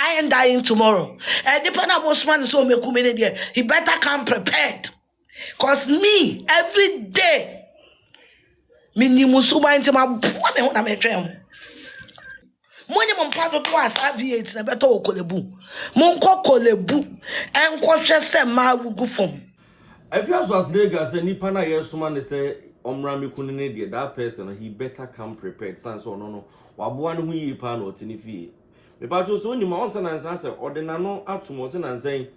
I ain't dying tomorrow. And depending on most man so me come in there, he better come prepared. Cause me every day, me ni musuma into my me when I'm a dream. Money mon pado to as Afia na beto okolebu. Mon ko kolebu en ko hwe se ma wugu fom. Afia Schwarzenegger say nipa na yesuma ne say omra me kunu ne de that person he better come prepared sans no waboa ne hu yi pa na otini fie. Me pa to so ni ma onsa na say ordinary no atomo se na nsan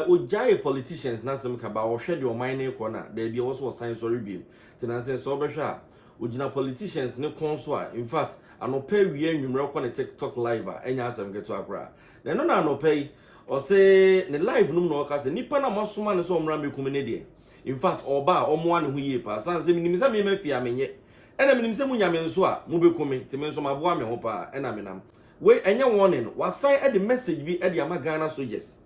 ojai politicians na sem ka ba wo hwe de o man ne ko na da bia wo so sign sorry bi tina say so behwa ojina politicians ne konso a in fact anopa wie nwumre ko ne TikTok live a enya asem geto akra na no na anopa yi o say ne live num no ka say nipa na masoma ne so omra mekum ne de in fact oba omo ane hu yie pa san say minim say me mafia menye ena minim say munya me nso a mu bekumi te me nso maboa me ho pa ena menam we enye warning wasan e the message bi e de ama Ghana soldiers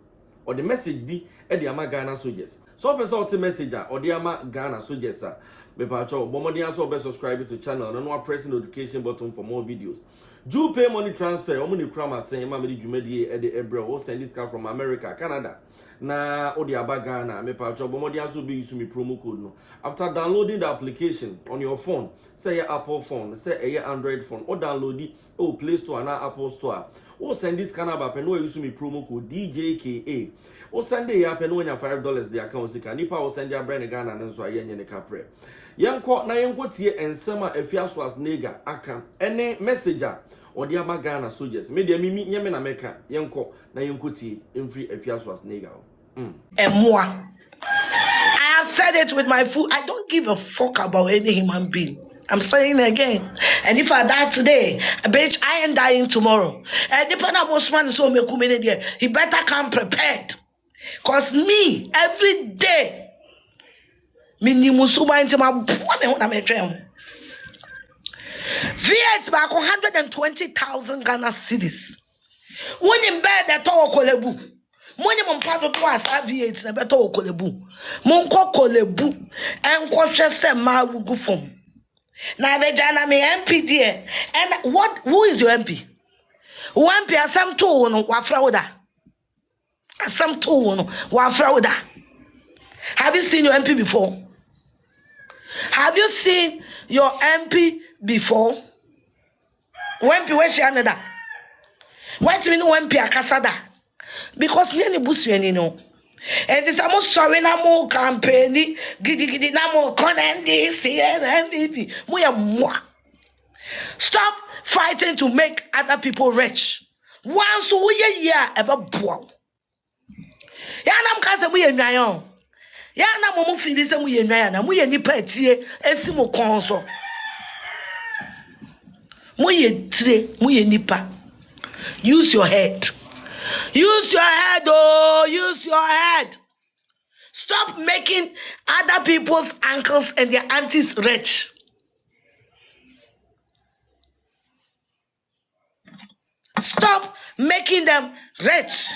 or the message be e de ama Ghana soldiers so person what message or de ama Ghana soldiers a me pa cho bomodi so be subscribe to channel no press the notification button for more videos. Do pay money transfer omo ni krama say ma me di dwumadi e de ebre o send this car from America Canada na odi aba Ghana me pa cho bomodi so be use me promo code no after downloading the application on your phone say your Apple phone say your Android phone or download it Play Store and Apple Store o send this kind of app and no use me promo code Djka o send the app and no nya $5 the account sika nipa o send your brand Ghana and so aye nye ne kapre yanko na yanko tie ensema Afia Schwarzenegger aka ene messenger or the ama Ghana soldiers me de mimi nyeme na meka yanko na yanko tie emfri Afia Schwarzenegger Moi, I have said it with my foot. I don't give a fuck about any human being. I'm saying it again. And if I die today, bitch, I ain't dying tomorrow. And depending on most man so me come in there, he better come prepared. Cause me every day, me ni musuma into my me when I'm a dream. Viet back 120,000 Ghana cities. When in bed that all kolebu. Money mon pado to as Afia na beto okolebu. Mon ko kolebu en ko hwe se ma wugu fom. Na be jana me MP there. And what who is your MP? Who MP asam to no wa frauda. Asam to no wa frauda. Have you seen your MP before? Have you seen your MP before? MP where she another? What mean MP akasada? Because we any busu any no. And it's almost sorry na mo campaign gidi na mo konendi MVP. Stop fighting to make other people rich. Once we year ever bow. Ya nam ka se we nwan. Ya na mo feel se we nwan na mo ye nipa tie esi mo kon so. Mo ye tire, mo ye nipa. Use your head. Use your head, oh, use your head. Stop making other people's uncles and their aunties rich. Stop making them rich.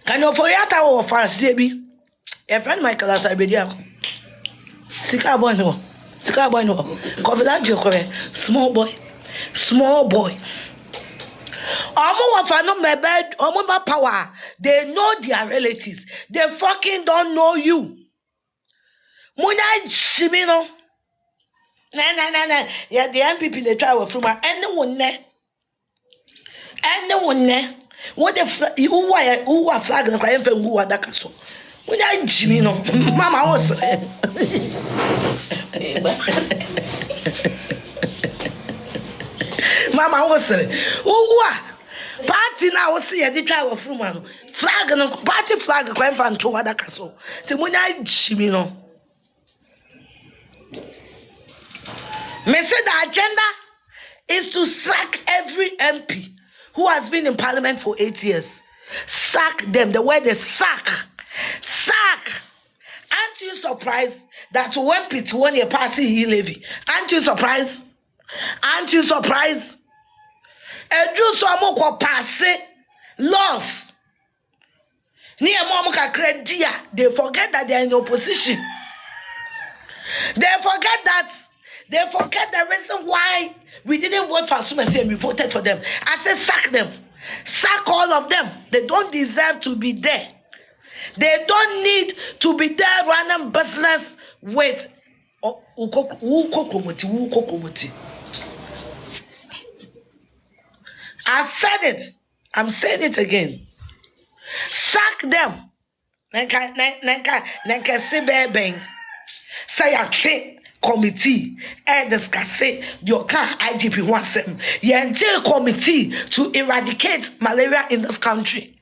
Can you forget our fast, baby? A friend Michael has a video. Sika boy no. Confident Djka, small boy. Small boy. Power. They know their relatives. They fucking don't know you. Muna Shimino. Nah. Yeah, the MPP they try with from anyone ne. What the who are flag and crying for who are that castle. Muna Shimino. Mama was. Mama was saying, party now see a detail of woman flag and party flag crime fan to other castle. Timuna Chimino. Me say the agenda is to sack every MP who has been in parliament for 8 years. Sack them the way they sack. Aren't you surprised that when Pete won a party he levy? Aren't you surprised? Just so mo pass laws. Near mom they forget that they are in opposition. They forget that They forget the reason why we didn't vote for Asumasi and we voted for them. I said sack them. Sack all of them. They don't deserve to be there. They don't need to be there running business with I said it. I'm saying it again. Sack them. Say committee and discuss Djka IGP wants them. Yente committee to eradicate malaria in this country.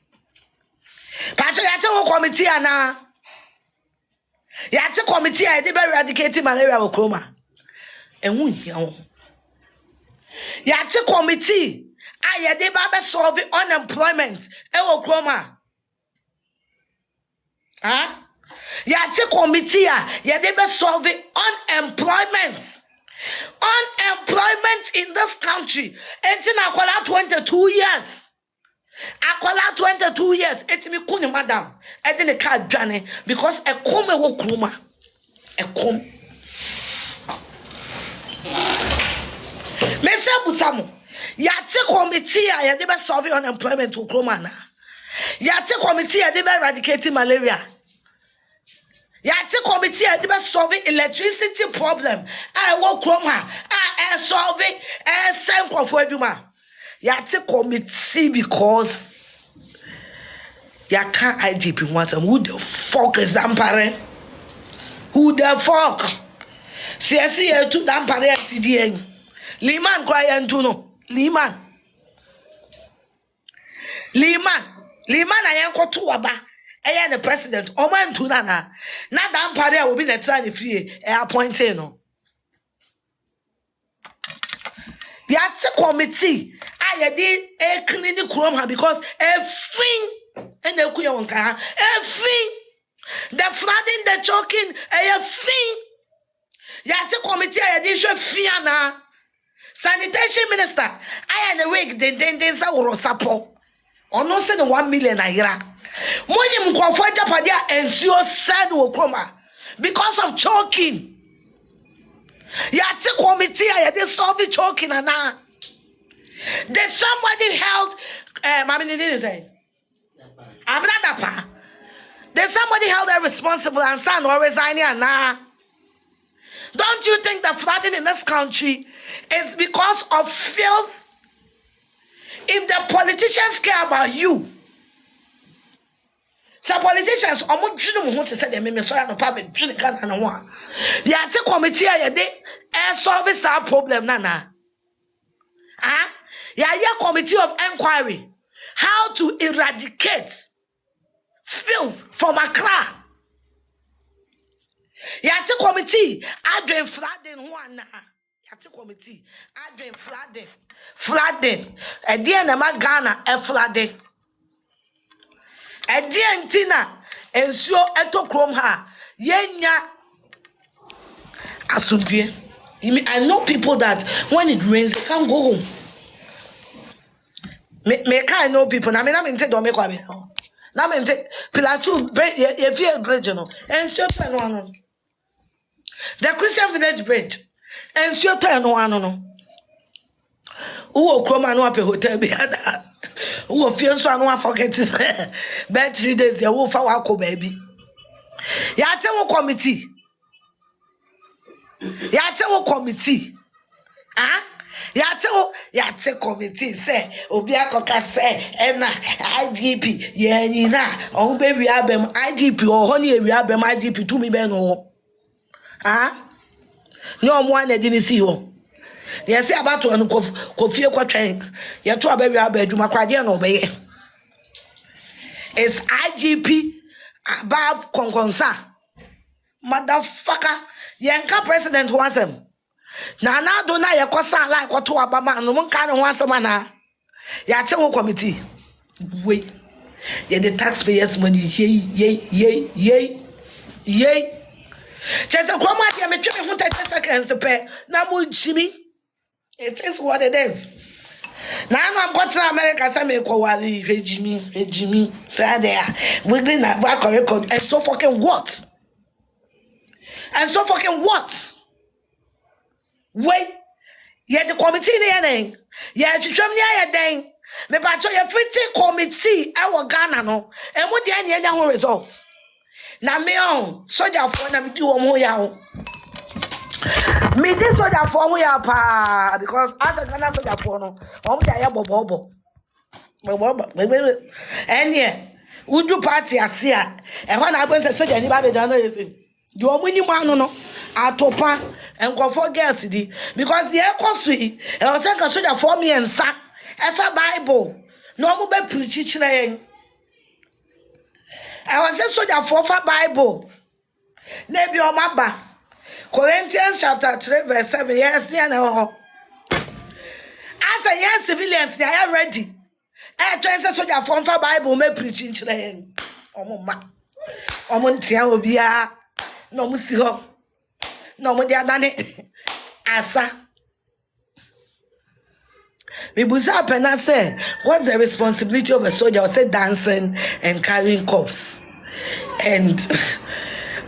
Patrick, yate committee ana. Yate committee I did eradicate malaria okroma. And we yate committee I did solve unemployment e okroma. Huh? Yate committee yade solve unemployment. Unemployment in this country. Enti na akwala 22 years. Akwala 22 years. Enti mi kuni madam. Edi ne ka dwane because e come wo kruma. E come. Mese busamo. Yate committee yade solve unemployment wo kruma na. Yate committee yade eradicate malaria. Yate committee yade solve electricity problem. I wo kroma. I solve senko for eduma. Yate committee because Djka IGP wants them. Who the fuck is Dampare? Who the fuck? CSC to Dampare TDA. Liman crying to no. Liman I am got to aba. I am the president. Oman to nana. Not Dampare will be the time if you appointed no. Yate committee. I did a clinic room because everything and the kuyanka everything the flooding, the choking, everything. Yate committee I did show fiana. Sanitation minister. I am the week the sa orosapo. Ono se the 1 million naira. Money mkwafwa japadia ensure said wokroma because of choking. Yate committee I did solve the choking ana. Did somebody held Abradapa? Did somebody held her responsible and son or resigning and Don't you think the flooding in this country is because of filth? If the politicians care about you, some politicians almost didn't want to say they made so I no public drink and one. The Ate committee air service our problem, nana. Yeah, committee of inquiry. How to eradicate filth from Accra. Yate committee, I drain flooding one. Yate committee, I drain flooding. At the end of my Ghana, a flooding. At the end, Tina, and so eto chrome her. Yenya Asubie. I know people that when it rains, they can't go home. Me can know people. I mean, I'm in take don't make one. Now I'm in take Pilatu bridge. You feel bridge, you know. And so turn one. The Christian Village Bridge. And so turn one. No. Who come and want a hotel be that? Who feel so and want forget this? Bed 3 days. They will for wako baby. Ya tell committee. Ya tell committee. Ah. Yate committee say Obiakoka say ena IGP ye nyina on be wi abem IGP o ho ne wi abem IGP to me be no no mo an edi ni si ho they say about to kofie kwatwen ye to aba wi abaduma kwade no be is IGP above konkonsa motherfucker yenka president wants him. Na do na ye kosa like to abama no monka ne ho asema na ya che ho committee we ye the taxpayers money ye chese kwama dia me twe me ho 30 seconds pe na mo jimi it is what it is na I'm got to America say me ko wari ejimi say there we green na back record and so fucking what Wait, yet the committee near yet you trim near a day. Me bacho your free committee, our Ghana no, and what the any results. Now me on soldier for them do more yaw. Me this soldier for me pa because other Ghana soldier for no, bobo. And yeah, would do party as here, and when I was a soldier, anybody done anything. Do a winning man no atopa and go for scarcity because the air coffee and was a soldier for me and sack a Bible. No more preaching. I was a soldier for Bible. Maybe your mama. Corinthians chapter 3, verse 7. Yes, yeah, no. As a young civilians, they are ready. I try to soldier for Bible, may preaching. Oh, ma. Omontia obia. No musiho. No mo dia dane. Asa. We busa pena say, what's the responsibility of a soldier? I say dancing and carrying corpse and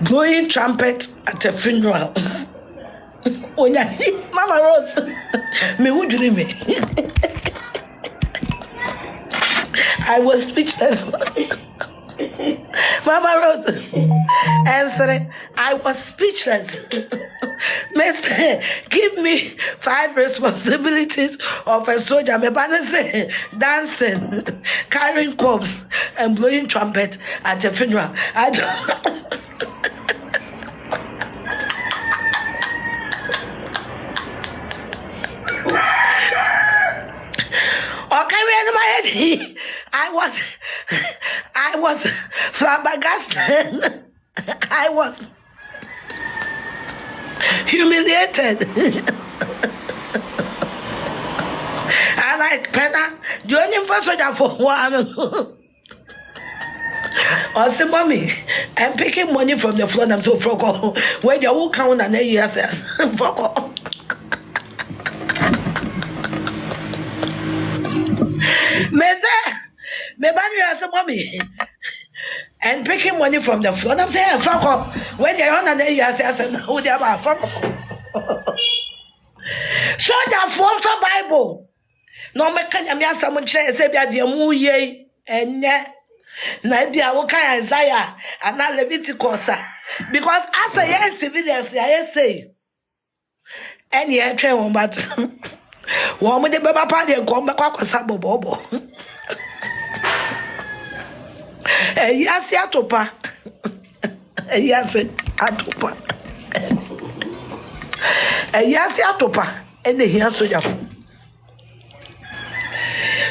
blowing trumpet at a funeral. Mama Rose, me who do me? I was speechless. Mama Rose answering, I was speechless. Mister, give me 5 responsibilities of a soldier. Me banna say dancing, carrying corpse, and blowing trumpet at a funeral. I don't. Okay, my head. I was flabbergasted. I was humiliated. And I better joining for soldier for one. Or say, mommy, I'm picking money from the floor. I'm so frog. When you won't count and then you say, frog. Me say, mommy, and picking money from the floor. I'm saying, fuck up. When you're on and then you say, no, they're about fuck up. So that for Bible. No, me can you someone say, be a dear moo ye, and yet, Nabia, what kind of Isaiah, and not Leviticus. Because as a young civilians, I say, and yet, train but one with the Baba party and come back with Sabo Bobo. Yes, Atopa. Yes, Atopa. Yes, Atopa. And the here so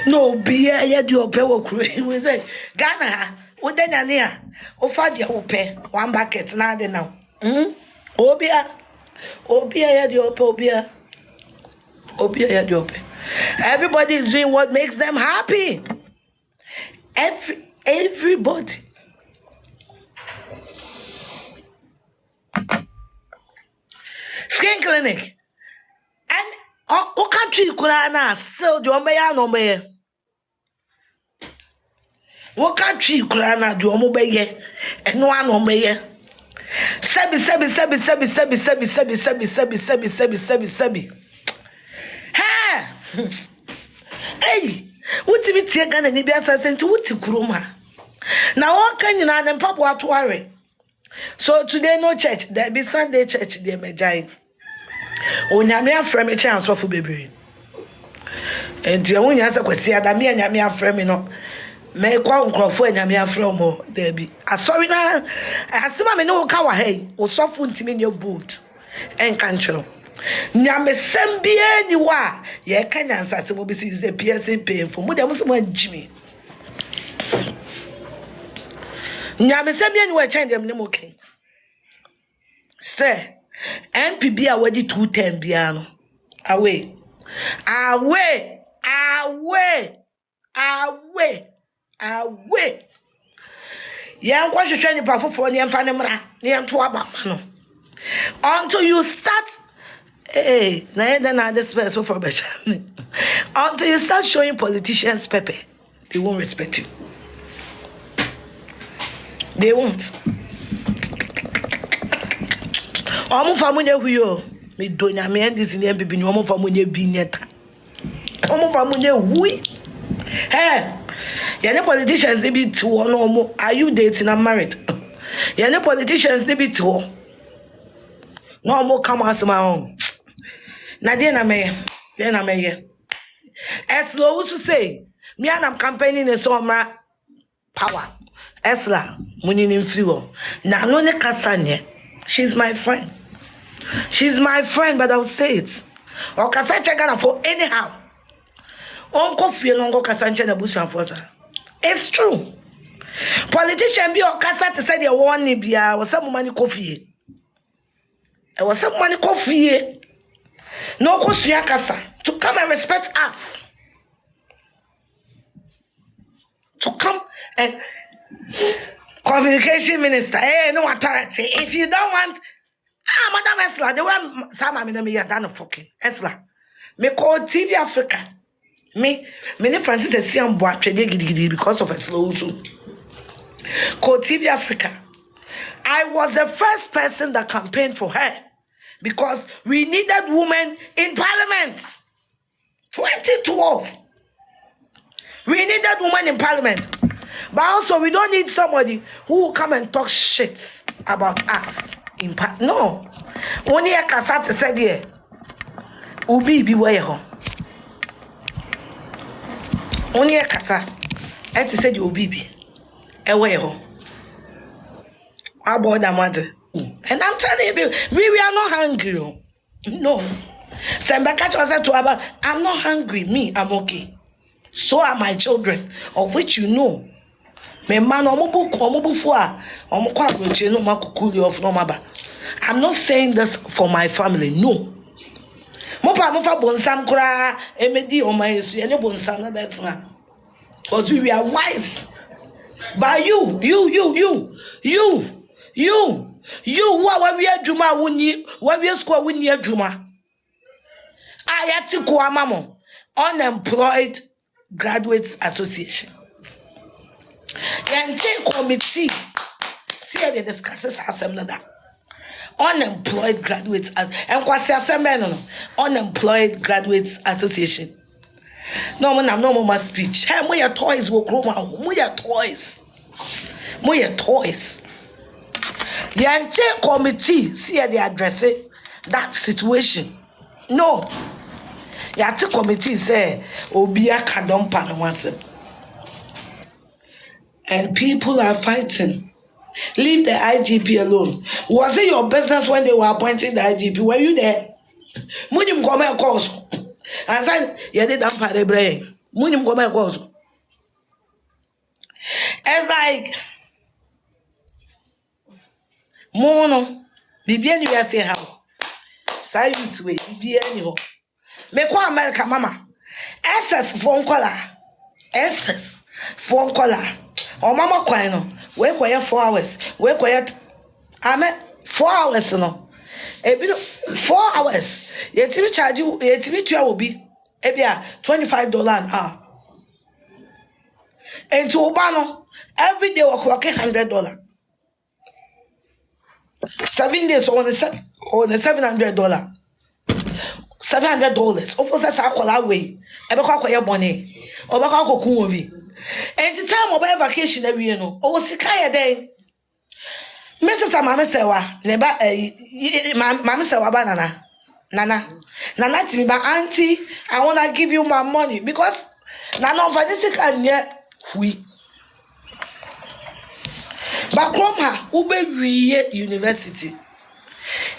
no be a yet your pay will create. We say, Ghana, what then an ear? O Fadia will pay 1 bucket now. Obia, yet your pobia. Obia, yet your pay. Everybody is doing what makes them happy. Everybody. Skin clinic. And o country kurana still do omeya no meye. What country kurana do omobeye and one omeye. Sebi. Ha! Hey! What if it's a gun and be assassin to what kuruma? Now, what can you know? Papa, what worry? So today, no church. There be Sunday church. They may join. Oh, Yamia frame a chance for baby. And the only answer was see that me and Yamia frame no. May quite for Yamia from more. There be. I sorry now. I see my no cow hey or soft to me in your boot and cancer. Nyame sembie ni wa ye kanya ansase mo bisi is the PSA pay for mo dem so mo Jimmy. Nyame sembie ni wa chen dem ne mo ken. Say NPB a wadi 210 bia no. Away. Ye nkwa hwehwe ni pa foforo ni emfa ne mra ne ento aba no. Until you start hey, now this person for better. Until you start showing politicians pepper, they won't respect you. They won't. Omu famune huyo. Me donya me and this in the baby no more for money bineta. Omo for money we. Hey, any politicians they be two or no more. Are you dating? I'm married. Any politicians they be two. No more come as my own. Nadia na me. Then I'm here. As low to say, me and I'm campaigning in summer power. Esla, money in fuel. Now no ne kasanye. She's my friend. She's my friend, but I'll say it. Or kasache gana for anyhow. Uncle feel longo kasanche na busu anfosa. It's true. Politician be or kasa to say they want ni bia or some money coffee. It was some money coffee. No kosuya kasa to come and respect us. To come and communication minister. Hey, no authority. If you don't want Madam Esla, the one Sama me ya done fucking Esla. Me call TV Africa. Me Francis the Siam boy trade because of Esla also. Call TV Africa. I was the first person that campaigned for her because we needed women in parliament. 2012. We needed women in parliament. But also we don't need somebody who will come and talk shit about us. No. Only a cassette said here. Ubi beware. Only a cassette. And said you be aware. About that matter. And I'm telling you, we are not hungry. No. Sembakacho said to Abba, I'm not hungry. Me, I'm okay. So are my children, of which you know. I'm not saying this for my family, no. Because we are wise. But you, what we are Juma, what we are square with near Juma. I had to go, Mamo, Unemployed Graduates Association. And take committee. See they discuss assembly that. Unemployed Graduates and kwasi assembly Unemployed Graduates Association. No man, I'm no more speech. Hey, mo your toys will grow my mo your toys. Mo your toys. The entire committee see they address it, that situation. No. The entire committee say Obia Kadompa no once. And people are fighting. Leave the IGP alone. Was it your business when they were appointing the IGP? Were you there? Munim come and cause. And said, you did that part of brain. Munim come and cause. It's like, Mono, Bibian, you are saying how. Silent way, Bibian, you. Make one America, Mama. SS phone caller. SS phone caller. Oh, Mama, Quino, wait quiet 4 hours. Wait quiet. I meant 4 hours, no. A bit 4 hours. Your TV charge you, your TV chair will be $25 an hour. And to Obano, every day we're clocking $100. 7 days on the $700. $700. Of course, that's how I call that way. I don't call your money. Or back out of Kumobi. And the time of my vacation, every year, no. Oh, Sikaya day. Mrs. Mamma Sewa, never Mamma Sewa banana. Nana to me, my auntie, I want to give you my money because Nana of this can yet we. But Kroma, Ube University.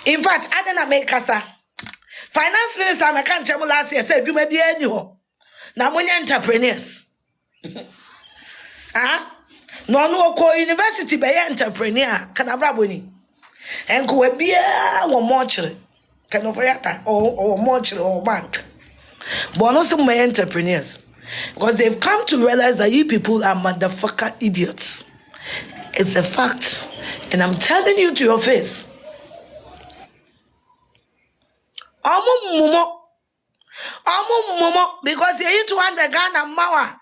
In fact, I didn't make casa. Finance Minister, I can't tell last year, said you may be anyhow. Now, when entrepreneurs. No, co university by entrepreneur, can I grab winning? And go be one mortuary, can of or mortuary or bank. But also my entrepreneurs. Because they've come to realize that you people are motherfucker idiots. It's a fact. And I'm telling you to your face. Momo, because you need to understand Ghana Mawa.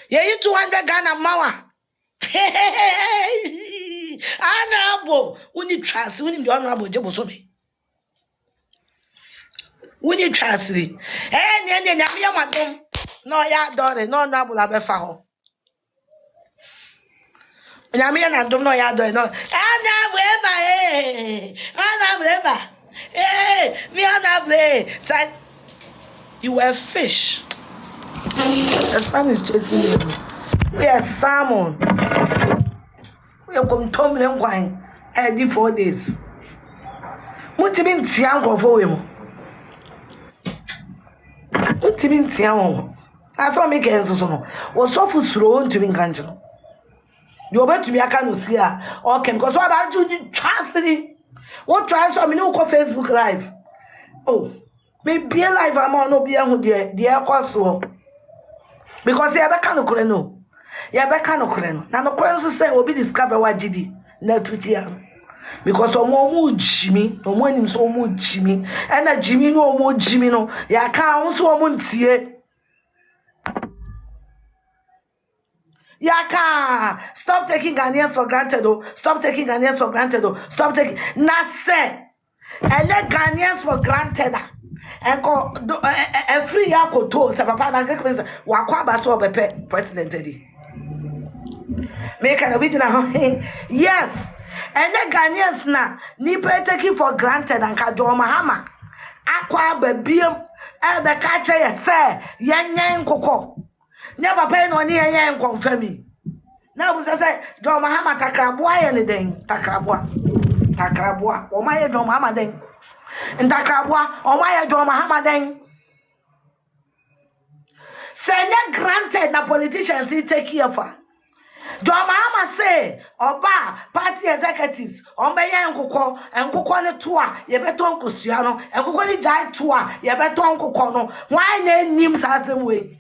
You need to understand Ghana Mawa. Honorable, we need trust, we need the honorable Jebosome. We need trust. Eh, Nyamia madam. No, ya dore, no honorable abefa. Nyamia na dom no ya dore, no. Honorable eba, honorable eba. Me honorable. Son, you were a fish. The sun is chasing you. We are salmon. We are come tumbling wine every 4 days. What do you mean, Tiango for him? What do you mean, Tiango? I saw me cancel. Was so for slow to be canceled. You're about to be a can see her. Okay, because what about you? Trust me. What tries on me? No, Facebook Live. Oh, maybe a live. I'm on no be on the air cost. Because you have a can of Coreno. You have a can of Coreno. Now, no question say will be discovered what GD. No, Twitter. Because no more Jimmy, no more him so much Jimmy, and a Jimmy no more Jimmy no. Ya can't so much here. Ya stop taking Ghanaians for granted, oh. Stop taking Ghanaians for granted, oh. Stop taking. Nase. And let Ghanaians for granted. And go every year go to say papa na get president wa kwa ba so be president edi make an obidi na yes and the Ghanaians na ni pe take for granted and ka do mahama akwa ba biem e be ka che ye say yenyen kokko nya papa no ni yenyen confirm na bu say do mahama takraboa ye ne den takraboa o ma ye do mahama den Ntakrabwa, Omaya John Mahamaden. Say granted the politicians take care for. John Mahama say, Oba, party executives, Ombeya and Kukone tour, Yebeton Kusiano, and Kukoni Jai tour, Yebeton Kukono. Why name names as same way?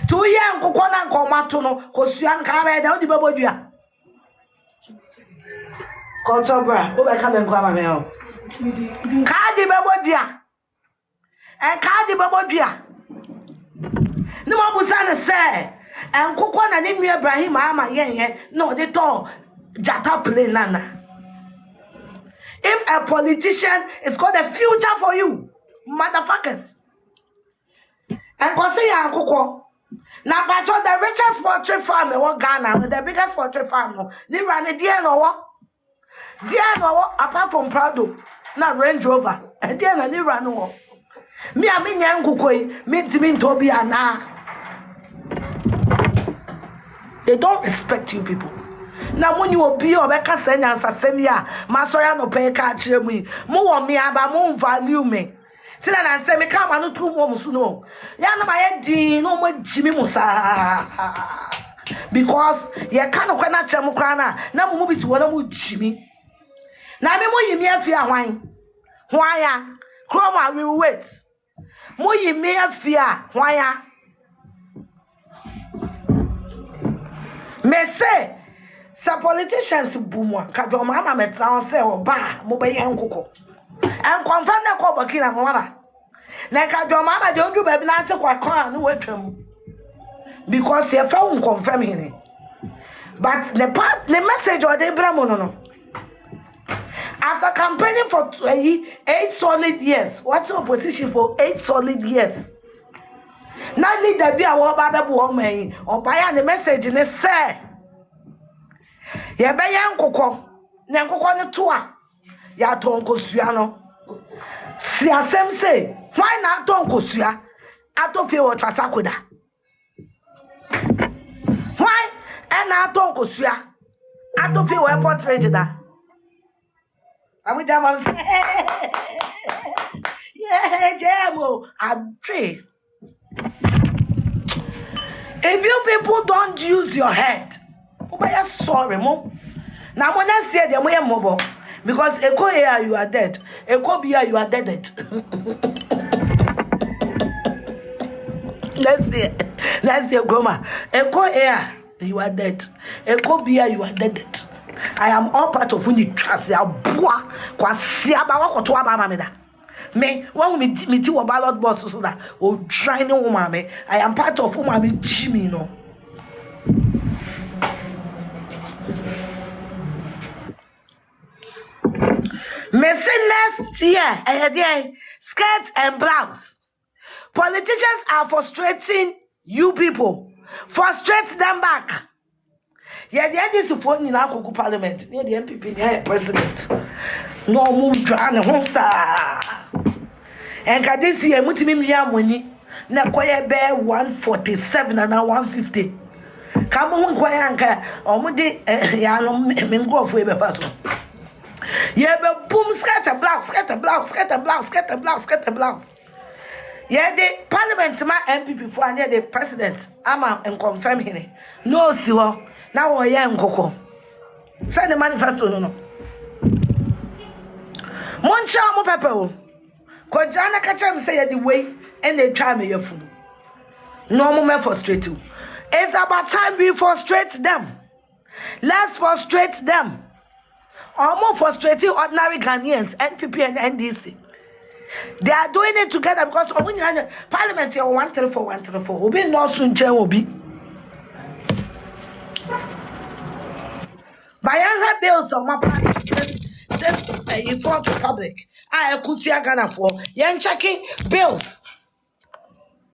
2 years Kukona and Komatono, Kosian Kare, the Babodia. Kotobra, who I come and come out. Kadi babodia and kadi babodia no mo busana say and kokwa na ni Ibrahim ama yen no they talk jata play nana. If a politician is got a future for you motherfuckers and go say ya kokwa na pacho the richest poultry farm in Ghana, the biggest poultry farm no ni run there no apart from Prado na Range Rover and then I never know. Me a me nyankukoi, me timi ntobi ana. They don't respect you people. Now when you obi obeka senya asasem ya, masoya no pay ka kire mu. Mo wo me aba mo value me. Tina na say me ka ma no tu mo musu no. Ya na ma ye din no mo jimi musa. Because ye ka no kwa na kire mu kra na mo bi ti wo na mo jimi. Na me mo yimi Afia hwanya kroma we wait mo yimi Afia hwanya me say some politicians bumo ka do mama metra say oba mo be yan kokko en confirm na ko bakina ngwara na ka do mama de odu ba bi na te kwa kan no watwam because you found confirm him but the message or the bramo no. After campaigning for 8 solid years, what's the opposition for 8 solid years? Now need to be a woman or buy the message in a say. Ya be yan kokko, na kokko ne toa. Ya tonko suano. Si asem say, why na tonko sua? Ato fe wo trasakoda. Why na tonko sua? Ato fe wo airport register. I'm with them. Yeah, Jamo. I'm tree. If you people don't use your head, I'm sorry, mom. Now when I say them, we are mobile because Eko here you are dead. Eko here you are dead. Let's see, Grandma. Eko here you are dead. Eko here you are dead. I am all part of uni trust ya boa kwa siaba wa to aba mame da me when me ti wo ballot box so that o try no woman me I am part of woman Jimmy no Missing next year, skirt and blouse. Politicians are frustrating you people. Frustrate them back. Yeah, the end is to phone in our parliament. Yeah, the MPP, yeah, president. No move, drown the whole star. And can this year, Mutimia money? Na kwaya bear 147 and now 150. Come on, kwayanka, or mudi, yano, mingo for a person. Yeah, but boom, scatter blouse, scatter blouse, scatter blouse, scatter blouse, scatter blouse. Yeah, the parliament, my MPP for and the president, Ama and confirm him. No, sir. Now I am Coco. Send the manifesto, no. Moncha mo pepper. Kojana catch him say the way and they try me your food. No more frustrate you. It's about time we frustrate them. Let's frustrate them. Or more frustrating ordinary Ghanaians, NPP and NDC. They are doing it together because when you have parliament, you're 134. Will be no soon, will be. By your bills of my party, this Fourth Republic, I could see a Ghana for. Yan checking bills.